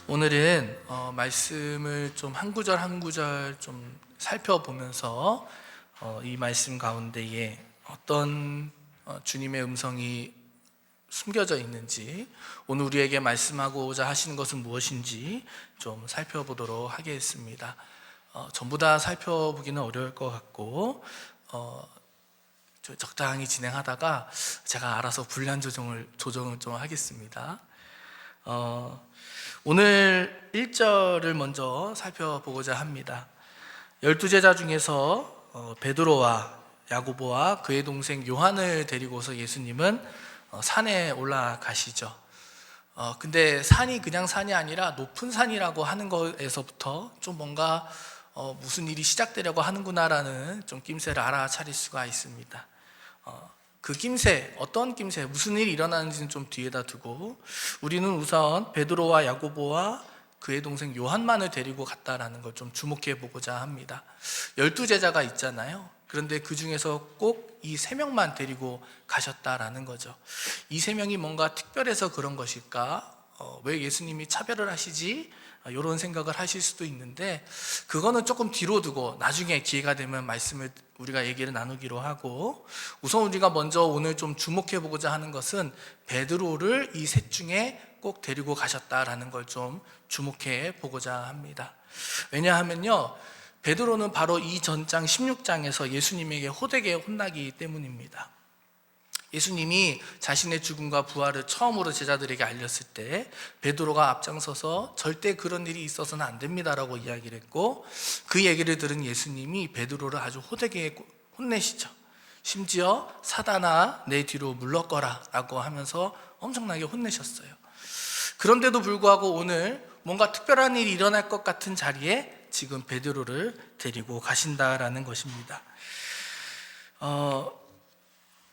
오늘은 말씀을 좀 한 구절 한 구절 좀 살펴보면서 이 말씀 가운데에 어떤 주님의 음성이 숨겨져 있는지, 오늘 우리에게 말씀하고자 하시는 것은 무엇인지 좀 살펴보도록 하겠습니다. 전부 다 살펴보기는 어려울 것 같고 적당히 진행하다가 제가 알아서 분량 조정을 좀 하겠습니다. 오늘 1절을 먼저 살펴보고자 합니다. 12제자 중에서 베드로와 야고보와 그의 동생 요한을 데리고서 예수님은 산에 올라가시죠. 근데 산이 그냥 산이 아니라 높은 산이라고 하는 것에서부터 좀 뭔가 무슨 일이 시작되려고 하는구나라는 좀 낌새를 알아차릴 수가 있습니다. 그 낌새, 어떤 낌새, 무슨 일이 일어나는지는 좀 뒤에다 두고 우리는 우선 베드로와 야고보와 그의 동생 요한만을 데리고 갔다라는 걸 좀 주목해 보고자 합니다. 12제자가 있잖아요. 그런데 그 중에서 꼭 이 3명만 데리고 가셨다라는 거죠. 이 3명이 뭔가 특별해서 그런 것일까? 왜 예수님이 차별을 하시지? 이런 생각을 하실 수도 있는데, 그거는 조금 뒤로 두고 나중에 기회가 되면 말씀을 우리가 얘기를 나누기로 하고, 우선 우리가 먼저 오늘 좀 주목해 보고자 하는 것은 베드로를 이 셋 중에 꼭 데리고 가셨다라는 걸 좀 주목해 보고자 합니다. 왜냐하면요, 베드로는 바로 이 전장 16장에서 예수님에게 호되게 혼나기 때문입니다. 예수님이 자신의 죽음과 부활을 처음으로 제자들에게 알렸을 때 베드로가 앞장서서 절대 그런 일이 있어서는 안 됩니다라고 이야기를 했고, 그 얘기를 들은 예수님이 베드로를 아주 호되게 혼내시죠. 심지어 사단아 내 뒤로 물러거라 라고 하면서 엄청나게 혼내셨어요. 그런데도 불구하고 오늘 뭔가 특별한 일이 일어날 것 같은 자리에 지금 베드로를 데리고 가신다라는 것입니다.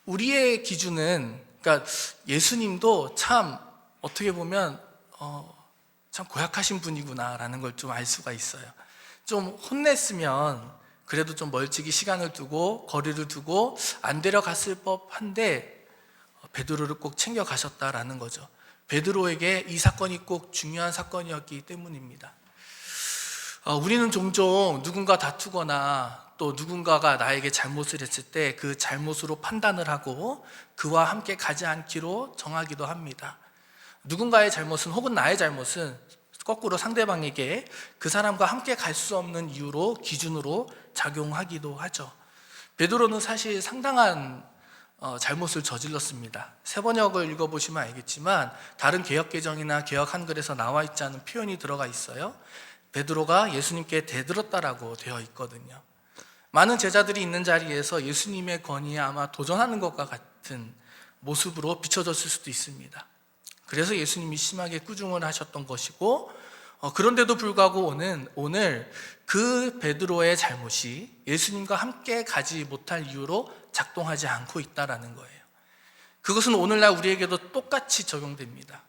우리의 기준은, 그러니까 예수님도 참 어떻게 보면 참 고약하신 분이구나라는 걸 좀 알 수가 있어요. 좀 혼냈으면 그래도 좀 멀찍이 시간을 두고 거리를 두고 안 데려갔을 법한데 베드로를 꼭 챙겨 가셨다라는 거죠. 베드로에게 이 사건이 꼭 중요한 사건이었기 때문입니다. 우리는 종종 누군가 다투거나 또 누군가가 나에게 잘못을 했을 때 그 잘못으로 판단을 하고 그와 함께 가지 않기로 정하기도 합니다. 누군가의 잘못은, 혹은 나의 잘못은 거꾸로 상대방에게 그 사람과 함께 갈 수 없는 이유로, 기준으로 작용하기도 하죠. 베드로는 사실 상당한 잘못을 저질렀습니다. 세번역을 읽어보시면 알겠지만 다른 개역개정이나 개역 한글에서 나와 있지 않은 표현이 들어가 있어요. 베드로가 예수님께 대들었다라고 되어 있거든요. 많은 제자들이 있는 자리에서 예수님의 권위에 아마 도전하는 것과 같은 모습으로 비춰졌을 수도 있습니다. 그래서 예수님이 심하게 꾸중을 하셨던 것이고, 그런데도 불구하고 오늘 그 베드로의 잘못이 예수님과 함께 가지 못할 이유로 작동하지 않고 있다는 거예요. 그것은 오늘날 우리에게도 똑같이 적용됩니다.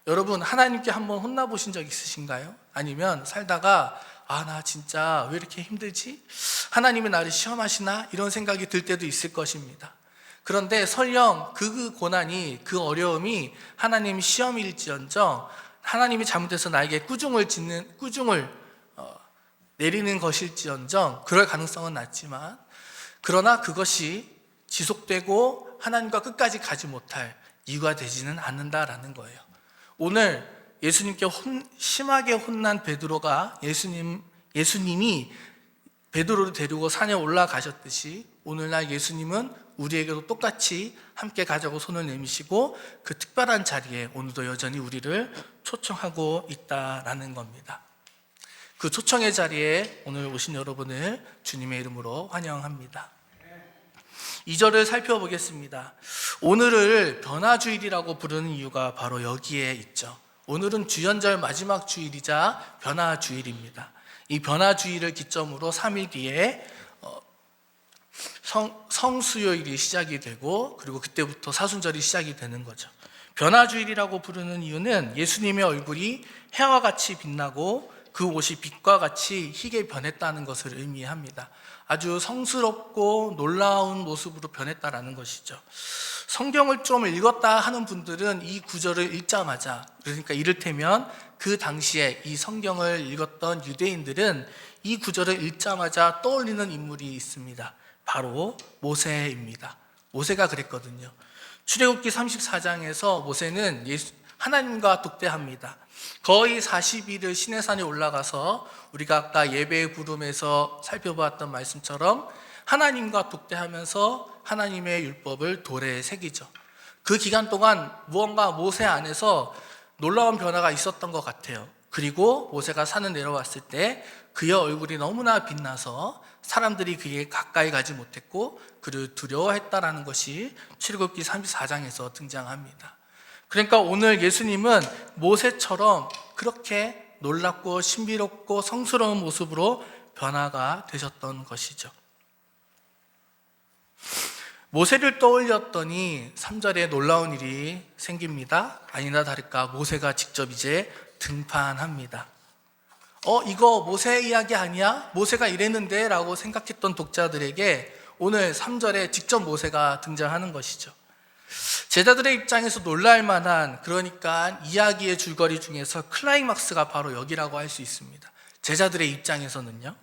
여러분, 하나님께 한번 혼나보신 적 있으신가요? 아니면 살다가 나 진짜 왜 이렇게 힘들지? 하나님이 나를 시험하시나? 이런 생각이 들 때도 있을 것입니다. 그런데 설령 그 고난이, 그 어려움이 하나님 시험일지언정 하나님이 잘못해서 나에게 꾸중을 내리는 것일지언정 그럴 가능성은 낮지만, 그러나 그것이 지속되고 하나님과 끝까지 가지 못할 이유가 되지는 않는다라는 거예요. 오늘 예수님께 심하게 혼난 베드로가 예수님이 베드로를 데리고 산에 올라가셨듯이 오늘날 예수님은 우리에게도 똑같이 함께 가자고 손을 내미시고 그 특별한 자리에 오늘도 여전히 우리를 초청하고 있다라는 겁니다. 그 초청의 자리에 오늘 오신 여러분을 주님의 이름으로 환영합니다. 2절을 살펴보겠습니다. 오늘을 변화주일이라고 부르는 이유가 바로 여기에 있죠. 오늘은 주연절 마지막 주일이자 변화주일입니다. 이 변화주일을 기점으로 3일 뒤에 성수요일이 시작이 되고, 그리고 그때부터 사순절이 시작이 되는 거죠. 변화주일이라고 부르는 이유는 예수님의 얼굴이 해와 같이 빛나고 그 옷이 빛과 같이 희게 변했다는 것을 의미합니다. 아주 성스럽고 놀라운 모습으로 변했다라는 것이죠. 성경을 좀 읽었다 하는 분들은 이 구절을 읽자마자, 그러니까 이를테면 그 당시에 이 성경을 읽었던 유대인들은 이 구절을 읽자마자 떠올리는 인물이 있습니다. 바로 모세입니다. 모세가 그랬거든요. 출애굽기 34장에서 모세는 하나님과 독대합니다. 거의 40일을 시내산에 올라가서 우리가 아까 예배의 부름에서 살펴보았던 말씀처럼 하나님과 독대하면서 하나님의 율법을 돌에 새기죠. 그 기간 동안 무언가 모세 안에서 놀라운 변화가 있었던 것 같아요. 그리고 모세가 산을 내려왔을 때 그의 얼굴이 너무나 빛나서 사람들이 그에게 가까이 가지 못했고 그를 두려워했다라는 것이 출애굽기 34장에서 등장합니다. 그러니까 오늘 예수님은 모세처럼 그렇게 놀랍고 신비롭고 성스러운 모습으로 변화가 되셨던 것이죠. 모세를 떠올렸더니 3절에 놀라운 일이 생깁니다. 아니나 다를까 모세가 직접 이제 등판합니다. 이거 모세 이야기 아니야? 모세가 이랬는데? 라고 생각했던 독자들에게 오늘 3절에 직접 모세가 등장하는 것이죠. 제자들의 입장에서 놀랄 만한, 그러니까 이야기의 줄거리 중에서 클라이막스가 바로 여기라고 할 수 있습니다. 제자들의 입장에서는요,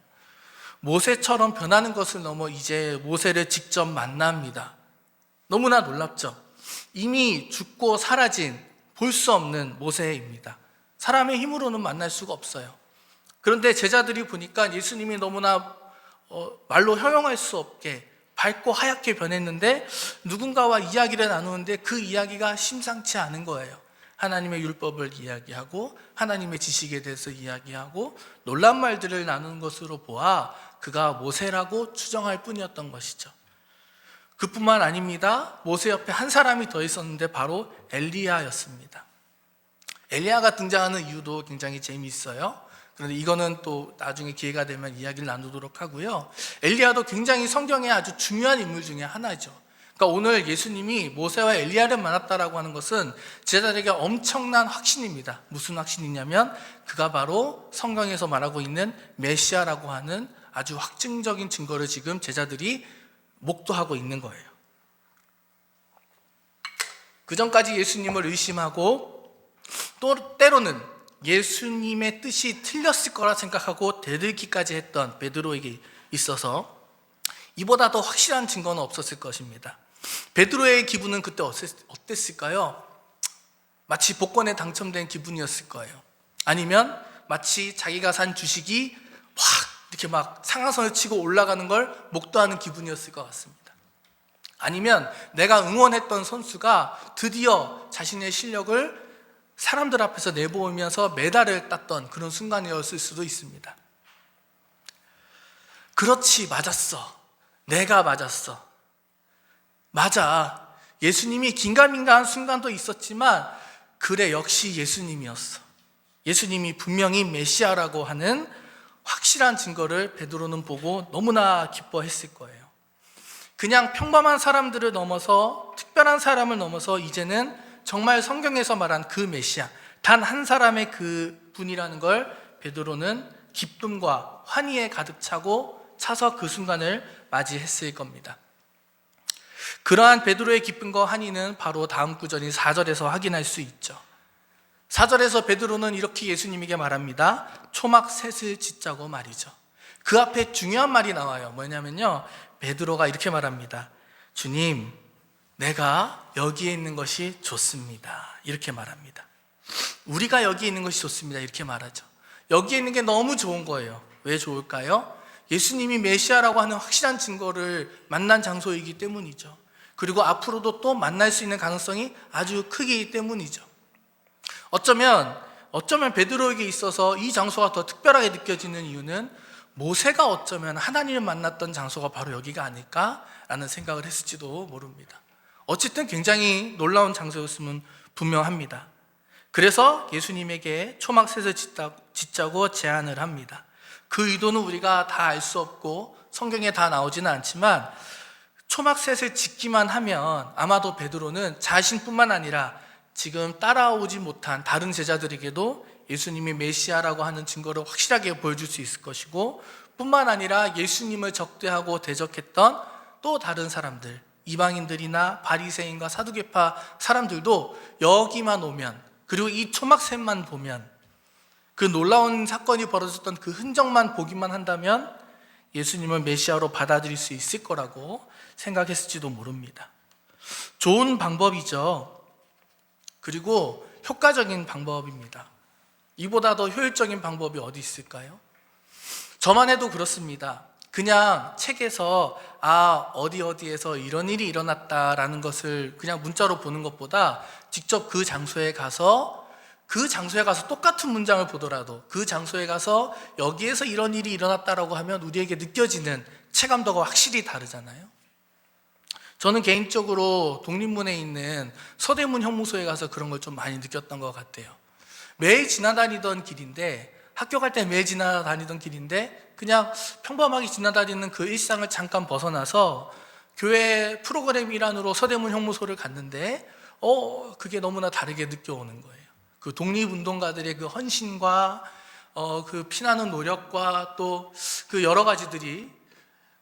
모세처럼 변하는 것을 넘어 이제 모세를 직접 만납니다. 너무나 놀랍죠. 이미 죽고 사라진 볼 수 없는 모세입니다. 사람의 힘으로는 만날 수가 없어요. 그런데 제자들이 보니까 예수님이 너무나 말로 형용할 수 없게 밝고 하얗게 변했는데 누군가와 이야기를 나누는데 그 이야기가 심상치 않은 거예요. 하나님의 율법을 이야기하고 하나님의 지식에 대해서 이야기하고 놀란 말들을 나누는 것으로 보아 그가 모세라고 추정할 뿐이었던 것이죠. 그뿐만 아닙니다. 모세 옆에 한 사람이 더 있었는데 바로 엘리야였습니다. 엘리야가 등장하는 이유도 굉장히 재미있어요. 그런데 이거는 또 나중에 기회가 되면 이야기를 나누도록 하고요. 엘리야도 굉장히 성경의 아주 중요한 인물 중에 하나죠. 그러니까 오늘 예수님이 모세와 엘리야를 만났다라고 하는 것은 제자들에게 엄청난 확신입니다. 무슨 확신이냐면 그가 바로 성경에서 말하고 있는 메시아라고 하는 아주 확증적인 증거를 지금 제자들이 목도하고 있는 거예요. 그 전까지 예수님을 의심하고 또 때로는 예수님의 뜻이 틀렸을 거라 생각하고 대들기까지 했던 베드로에게 있어서 이보다 더 확실한 증거는 없었을 것입니다. 베드로의 기분은 그때 어땠을까요? 마치 복권에 당첨된 기분이었을 거예요. 아니면 마치 자기가 산 주식이 확 이렇게 막 상한선을 치고 올라가는 걸 목도하는 기분이었을 것 같습니다. 아니면 내가 응원했던 선수가 드디어 자신의 실력을 사람들 앞에서 내보이면서 메달을 땄던 그런 순간이었을 수도 있습니다. 그렇지, 맞았어. 내가 맞았어. 맞아. 예수님이 긴가민가한 순간도 있었지만 그래, 역시 예수님이었어. 예수님이 분명히 메시아라고 하는 확실한 증거를 베드로는 보고 너무나 기뻐했을 거예요. 그냥 평범한 사람들을 넘어서, 특별한 사람을 넘어서 이제는 정말 성경에서 말한 그 메시아, 단 한 사람의 그 분이라는 걸 베드로는 기쁨과 환희에 가득 차서 그 순간을 맞이했을 겁니다. 그러한 베드로의 기쁨과 환희는 바로 다음 구절인 4절에서 확인할 수 있죠. 4절에서 베드로는 이렇게 예수님에게 말합니다. 초막 셋을 짓자고 말이죠. 그 앞에 중요한 말이 나와요. 뭐냐면요, 베드로가 이렇게 말합니다. 주님, 내가 여기에 있는 것이 좋습니다. 이렇게 말합니다. 우리가 여기에 있는 것이 좋습니다. 이렇게 말하죠. 여기에 있는 게 너무 좋은 거예요. 왜 좋을까요? 예수님이 메시아라고 하는 확실한 증거를 만난 장소이기 때문이죠. 그리고 앞으로도 또 만날 수 있는 가능성이 아주 크기 때문이죠. 어쩌면 베드로에게 있어서 이 장소가 더 특별하게 느껴지는 이유는 모세가 어쩌면 하나님을 만났던 장소가 바로 여기가 아닐까라는 생각을 했을지도 모릅니다. 어쨌든 굉장히 놀라운 장소였으면 분명합니다. 그래서 예수님에게 초막셋을 짓자고 제안을 합니다. 그 의도는 우리가 다 알 수 없고 성경에 다 나오지는 않지만 초막셋을 짓기만 하면 아마도 베드로는 자신뿐만 아니라 지금 따라오지 못한 다른 제자들에게도 예수님이 메시아라고 하는 증거를 확실하게 보여줄 수 있을 것이고, 뿐만 아니라 예수님을 적대하고 대적했던 또 다른 사람들, 이방인들이나 바리새인과 사두개파 사람들도 여기만 오면, 그리고 이 초막샘만 보면, 그 놀라운 사건이 벌어졌던 그 흔적만 보기만 한다면 예수님을 메시아로 받아들일 수 있을 거라고 생각했을지도 모릅니다. 좋은 방법이죠. 그리고 효과적인 방법입니다. 이보다 더 효율적인 방법이 어디 있을까요? 저만 해도 그렇습니다. 그냥 책에서 어디에서 이런 일이 일어났다라는 것을 그냥 문자로 보는 것보다 직접 그 장소에 가서 똑같은 문장을 보더라도 그 장소에 가서 여기에서 이런 일이 일어났다라고 하면 우리에게 느껴지는 체감도가 확실히 다르잖아요. 저는 개인적으로 독립문에 있는 서대문 형무소에 가서 그런 걸 좀 많이 느꼈던 것 같아요. 매일 지나다니던 길인데, 학교 갈 때 매일 지나다니던 길인데 그냥 평범하게 지나다니는 그 일상을 잠깐 벗어나서 교회 프로그램 일환으로 서대문 형무소를 갔는데 그게 너무나 다르게 느껴오는 거예요. 그 독립운동가들의 그 헌신과 그 피나는 노력과 또 그 여러 가지들이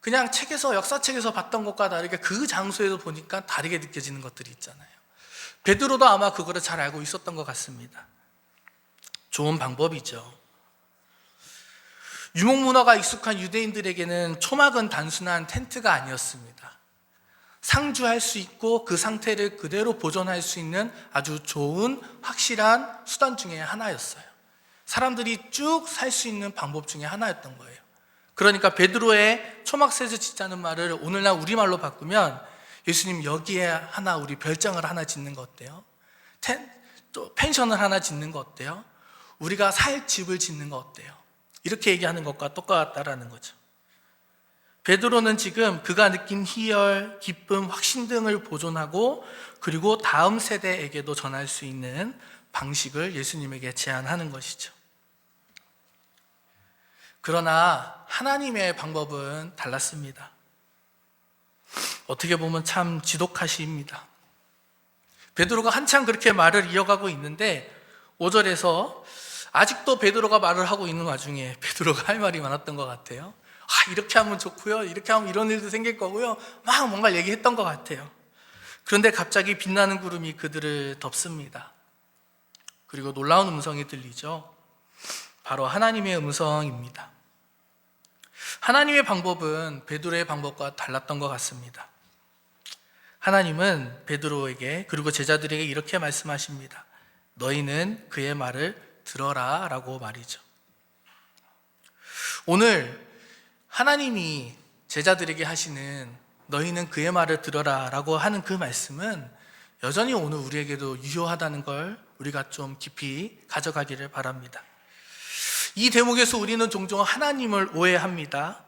그냥 역사책에서 봤던 것과 다르게 그 장소에서 보니까 다르게 느껴지는 것들이 있잖아요. 베드로도 아마 그거를 잘 알고 있었던 것 같습니다. 좋은 방법이죠. 유목문화가 익숙한 유대인들에게는 초막은 단순한 텐트가 아니었습니다. 상주할 수 있고 그 상태를 그대로 보존할 수 있는 아주 좋은 확실한 수단 중에 하나였어요. 사람들이 쭉 살 수 있는 방법 중에 하나였던 거예요. 그러니까 베드로의 초막셋을 짓자는 말을 오늘날 우리말로 바꾸면, 예수님 여기에 우리 별장을 하나 짓는 거 어때요? 또 펜션을 하나 짓는 거 어때요? 우리가 살 집을 짓는 거 어때요? 이렇게 얘기하는 것과 똑같다라는 거죠. 베드로는 지금 그가 느낀 희열, 기쁨, 확신 등을 보존하고 그리고 다음 세대에게도 전할 수 있는 방식을 예수님에게 제안하는 것이죠. 그러나 하나님의 방법은 달랐습니다. 어떻게 보면 참 지독하십니다. 베드로가 한참 그렇게 말을 이어가고 있는데 5절에서 아직도 베드로가 말을 하고 있는 와중에 베드로가 할 말이 많았던 것 같아요. 이렇게 하면 좋고요, 이렇게 하면 이런 일도 생길 거고요, 막 뭔가 얘기했던 것 같아요. 그런데 갑자기 빛나는 구름이 그들을 덮습니다. 그리고 놀라운 음성이 들리죠. 바로 하나님의 음성입니다. 하나님의 방법은 베드로의 방법과 달랐던 것 같습니다. 하나님은 베드로에게 그리고 제자들에게 이렇게 말씀하십니다. 너희는 그의 말을 들어라 라고 말이죠. 오늘 하나님이 제자들에게 하시는 너희는 그의 말을 들어라 라고 하는 그 말씀은 여전히 오늘 우리에게도 유효하다는 걸 우리가 좀 깊이 가져가기를 바랍니다. 이 대목에서 우리는 종종 하나님을 오해합니다.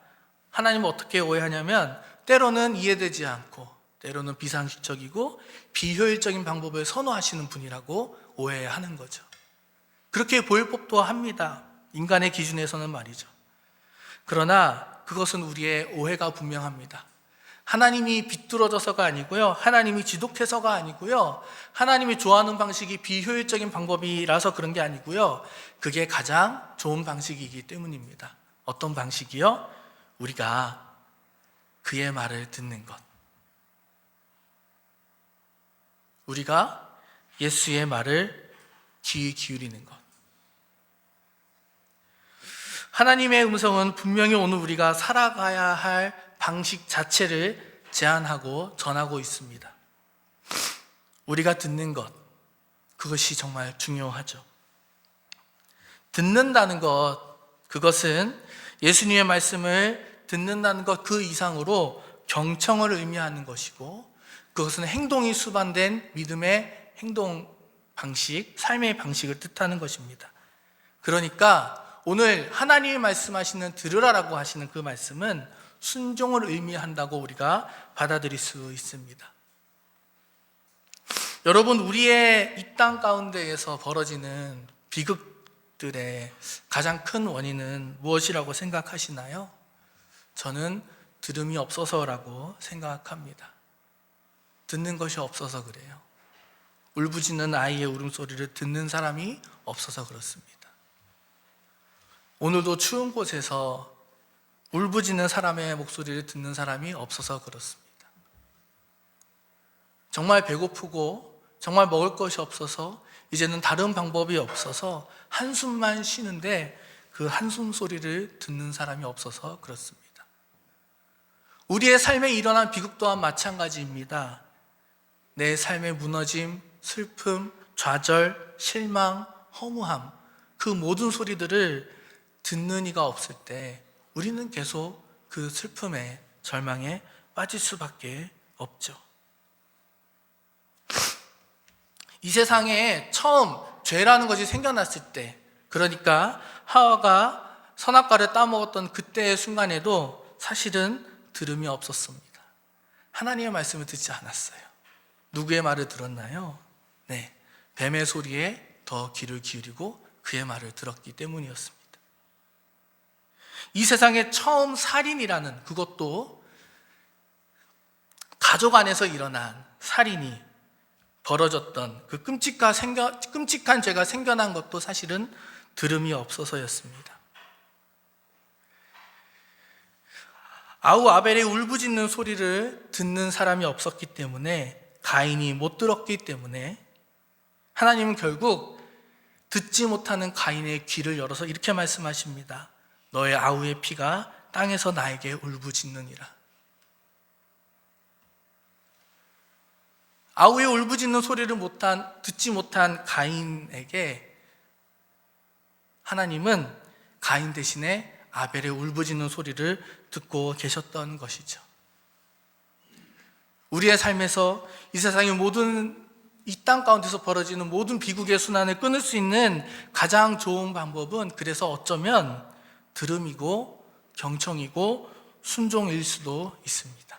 하나님을 어떻게 오해하냐면 때로는 이해되지 않고 때로는 비상식적이고 비효율적인 방법을 선호하시는 분이라고 오해하는 거죠. 그렇게 보일 법도 합니다. 인간의 기준에서는 말이죠. 그러나 그것은 우리의 오해가 분명합니다. 하나님이 비뚤어져서가 아니고요, 하나님이 지독해서가 아니고요, 하나님이 좋아하는 방식이 비효율적인 방법이라서 그런 게 아니고요, 그게 가장 좋은 방식이기 때문입니다. 어떤 방식이요? 우리가 그의 말을 듣는 것, 우리가 예수의 말을 귀 기울이는 것. 하나님의 음성은 분명히 오늘 우리가 살아가야 할 방식 자체를 제안하고 전하고 있습니다. 우리가 듣는 것, 그것이 정말 중요하죠. 듣는다는 것, 그것은 예수님의 말씀을 듣는다는 것 그 이상으로 경청을 의미하는 것이고, 그것은 행동이 수반된 믿음의 행동 방식, 삶의 방식을 뜻하는 것입니다. 그러니까 오늘 하나님이 말씀하시는 들으라라고 하시는 그 말씀은 순종을 의미한다고 우리가 받아들일 수 있습니다. 여러분, 우리의 이 땅 가운데에서 벌어지는 비극들의 가장 큰 원인은 무엇이라고 생각하시나요? 저는 들음이 없어서라고 생각합니다. 듣는 것이 없어서 그래요. 울부짖는 아이의 울음소리를 듣는 사람이 없어서 그렇습니다. 오늘도 추운 곳에서 울부짖는 사람의 목소리를 듣는 사람이 없어서 그렇습니다. 정말 배고프고 정말 먹을 것이 없어서 이제는 다른 방법이 없어서 한숨만 쉬는데 그 한숨 소리를 듣는 사람이 없어서 그렇습니다. 우리의 삶에 일어난 비극 또한 마찬가지입니다. 내 삶의 무너짐, 슬픔, 좌절, 실망, 허무함, 그 모든 소리들을 듣는 이가 없을 때 우리는 계속 그 슬픔에, 절망에 빠질 수밖에 없죠. 이 세상에 처음 죄라는 것이 생겨났을 때, 그러니까 하와가 선악과를 따먹었던 그때의 순간에도 사실은 들음이 없었습니다. 하나님의 말씀을 듣지 않았어요. 누구의 말을 들었나요? 네, 뱀의 소리에 더 귀를 기울이고 그의 말을 들었기 때문이었습니다. 이 세상에 처음 살인이라는, 그것도 가족 안에서 일어난 살인이 벌어졌던 그 끔찍한 죄가 생겨난 것도 사실은 들음이 없어서였습니다. 아우 아벨의 울부짖는 소리를 듣는 사람이 없었기 때문에, 가인이 못 들었기 때문에 하나님은 결국 듣지 못하는 가인의 귀를 열어서 이렇게 말씀하십니다. 너의 아우의 피가 땅에서 나에게 울부짖느니라. 아우의 울부짖는 소리를 듣지 못한 가인에게 하나님은 가인 대신에 아벨의 울부짖는 소리를 듣고 계셨던 것이죠. 우리의 삶에서 이 세상의 이 땅 가운데서 벌어지는 모든 비극의 순환을 끊을 수 있는 가장 좋은 방법은 그래서 어쩌면 들음이고 경청이고 순종일 수도 있습니다.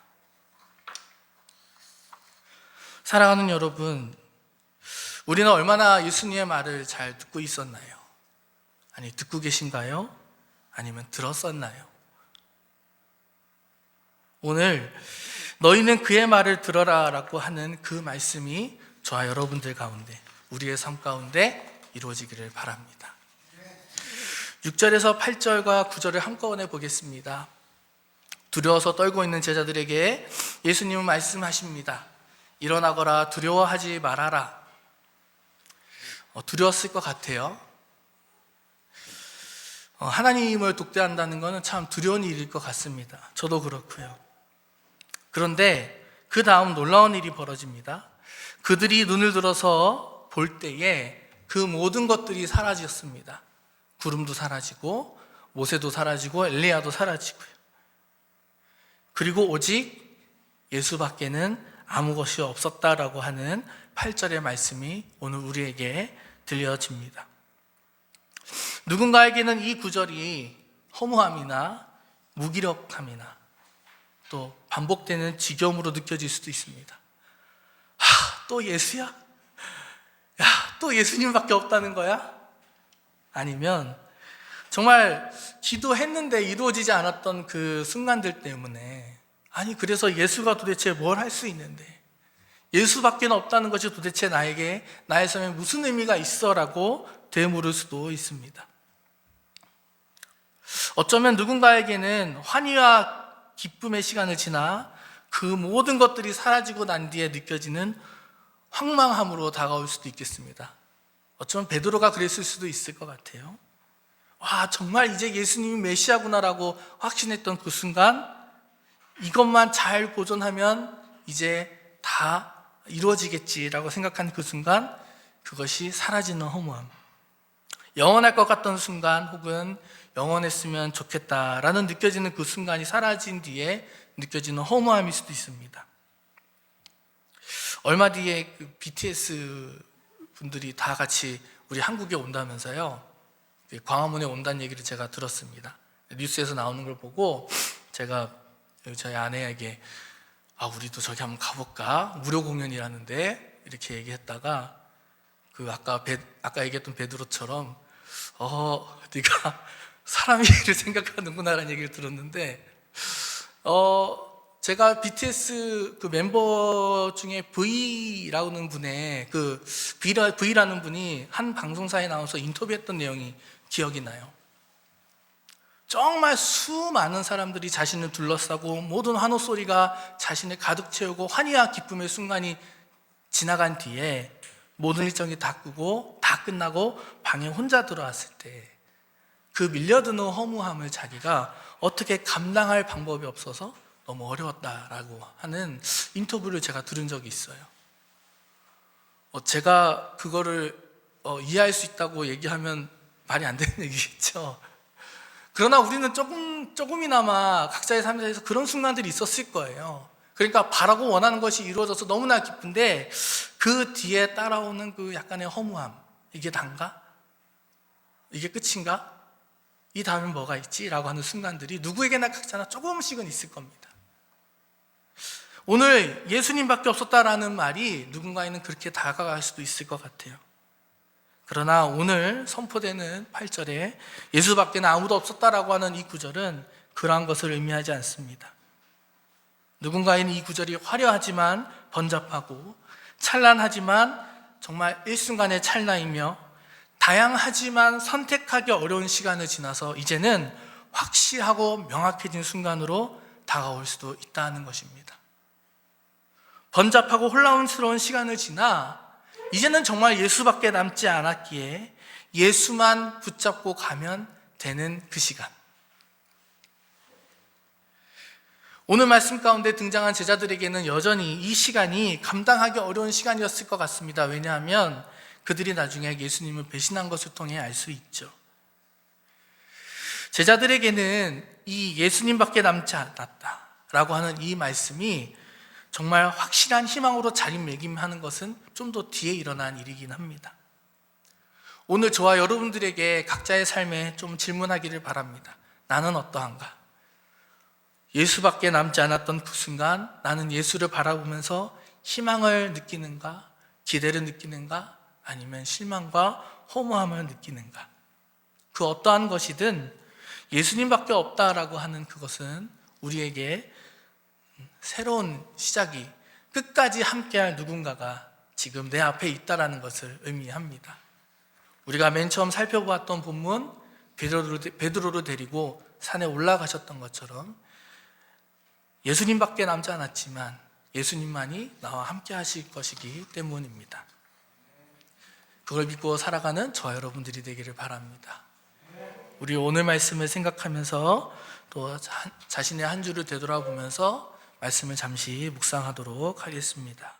사랑하는 여러분, 우리는 얼마나 예수님의 말을 잘 듣고 있었나요? 아니, 듣고 계신가요? 아니면 들었었나요? 오늘 너희는 그의 말을 들어라 라고 하는 그 말씀이 저와 여러분들 가운데, 우리의 삶 가운데 이루어지기를 바랍니다. 6절에서 8절과 9절을 한꺼번에 보겠습니다. 두려워서 떨고 있는 제자들에게 예수님은 말씀하십니다. 일어나거라, 두려워하지 말아라. 두려웠을 것 같아요. 하나님을 독대한다는 것은 참 두려운 일일 것 같습니다. 저도 그렇고요. 그런데 그 다음 놀라운 일이 벌어집니다. 그들이 눈을 들어서 볼 때에 그 모든 것들이 사라졌습니다. 구름도 사라지고 모세도 사라지고 엘리야도 사라지고요. 그리고 오직 예수밖에는 아무 것이 없었다라고 하는 8절의 말씀이 오늘 우리에게 들려집니다. 누군가에게는 이 구절이 허무함이나 무기력함이나 또 반복되는 지겨움으로 느껴질 수도 있습니다. 또 예수야? 또 예수님밖에 없다는 거야? 아니면 정말 기도했는데 이루어지지 않았던 그 순간들 때문에, 아니 그래서 예수가 도대체 뭘 할 수 있는데, 예수밖에 없다는 것이 도대체 나에게, 나의 삶에 무슨 의미가 있어라고 되물을 수도 있습니다. 어쩌면 누군가에게는 환희와 기쁨의 시간을 지나 그 모든 것들이 사라지고 난 뒤에 느껴지는 황망함으로 다가올 수도 있겠습니다. 어쩌면 베드로가 그랬을 수도 있을 것 같아요. 와, 정말 이제 예수님이 메시아구나라고 확신했던 그 순간, 이것만 잘 보존하면 이제 다 이루어지겠지라고 생각한 그 순간, 그것이 사라지는 허무함, 영원할 것 같던 순간, 혹은 영원했으면 좋겠다라는 느껴지는 그 순간이 사라진 뒤에 느껴지는 허무함일 수도 있습니다. 얼마 뒤에 그 BTS 분들이 다 같이 우리 한국에 온다면서요, 광화문에 온다는 얘기를 제가 들었습니다. 뉴스에서 나오는 걸 보고 제가 저희 아내에게 우리도 저기 한번 가볼까? 무료 공연이라는데 이렇게 얘기했다가, 그 아까 얘기했던 베드로처럼 네가 사람의 일을 생각하는구나라는 얘기를 들었는데, 제가 BTS 그 멤버 중에 V라는 분의 V라는 분이 한 방송사에 나와서 인터뷰했던 내용이 기억이 나요. 정말 수많은 사람들이 자신을 둘러싸고 모든 환호 소리가 자신을 가득 채우고 환희와 기쁨의 순간이 지나간 뒤에 모든 일정이 다 끄고 다 끝나고 방에 혼자 들어왔을 때 그 밀려드는 허무함을 자기가 어떻게 감당할 방법이 없어서 너무 어려웠다라고 하는 인터뷰를 제가 들은 적이 있어요. 제가 그거를 이해할 수 있다고 얘기하면 말이 안 되는 얘기겠죠. 그러나 우리는 조금이나마 각자의 삶에서 그런 순간들이 있었을 거예요. 그러니까 바라고 원하는 것이 이루어져서 너무나 기쁜데 그 뒤에 따라오는 그 약간의 허무함, 이게 단가? 이게 끝인가? 이 다음엔 뭐가 있지? 라고 하는 순간들이 누구에게나 각자나 조금씩은 있을 겁니다. 오늘 예수님밖에 없었다라는 말이 누군가에는 그렇게 다가갈 수도 있을 것 같아요. 그러나 오늘 선포되는 8절에 예수밖에는 아무도 없었다라고 하는 이 구절은 그러한 것을 의미하지 않습니다. 누군가에는 이 구절이 화려하지만 번잡하고 찬란하지만 정말 일순간의 찰나이며 다양하지만 선택하기 어려운 시간을 지나서 이제는 확실하고 명확해진 순간으로 다가올 수도 있다는 것입니다. 번잡하고 혼란스러운 시간을 지나 이제는 정말 예수밖에 남지 않았기에 예수만 붙잡고 가면 되는 그 시간. 오늘 말씀 가운데 등장한 제자들에게는 여전히 이 시간이 감당하기 어려운 시간이었을 것 같습니다. 왜냐하면 그들이 나중에 예수님을 배신한 것을 통해 알 수 있죠. 제자들에게는 이 예수님밖에 남지 않았다라고 하는 이 말씀이 정말 확실한 희망으로 자리매김하는 것은 좀 더 뒤에 일어난 일이긴 합니다. 오늘 저와 여러분들에게 각자의 삶에 좀 질문하기를 바랍니다. 나는 어떠한가? 예수밖에 남지 않았던 그 순간 나는 예수를 바라보면서 희망을 느끼는가? 기대를 느끼는가? 아니면 실망과 허무함을 느끼는가? 그 어떠한 것이든 예수님밖에 없다라고 하는 그것은 우리에게 새로운 시작이 끝까지 함께할 누군가가 지금 내 앞에 있다라는 것을 의미합니다. 우리가 맨 처음 살펴보았던 본문 베드로를 데리고 산에 올라가셨던 것처럼 예수님밖에 남지 않았지만 예수님만이 나와 함께 하실 것이기 때문입니다. 그걸 믿고 살아가는 저와 여러분들이 되기를 바랍니다. 우리 오늘 말씀을 생각하면서 또 자신의 한 주를 되돌아보면서 말씀을 잠시 묵상하도록 하겠습니다.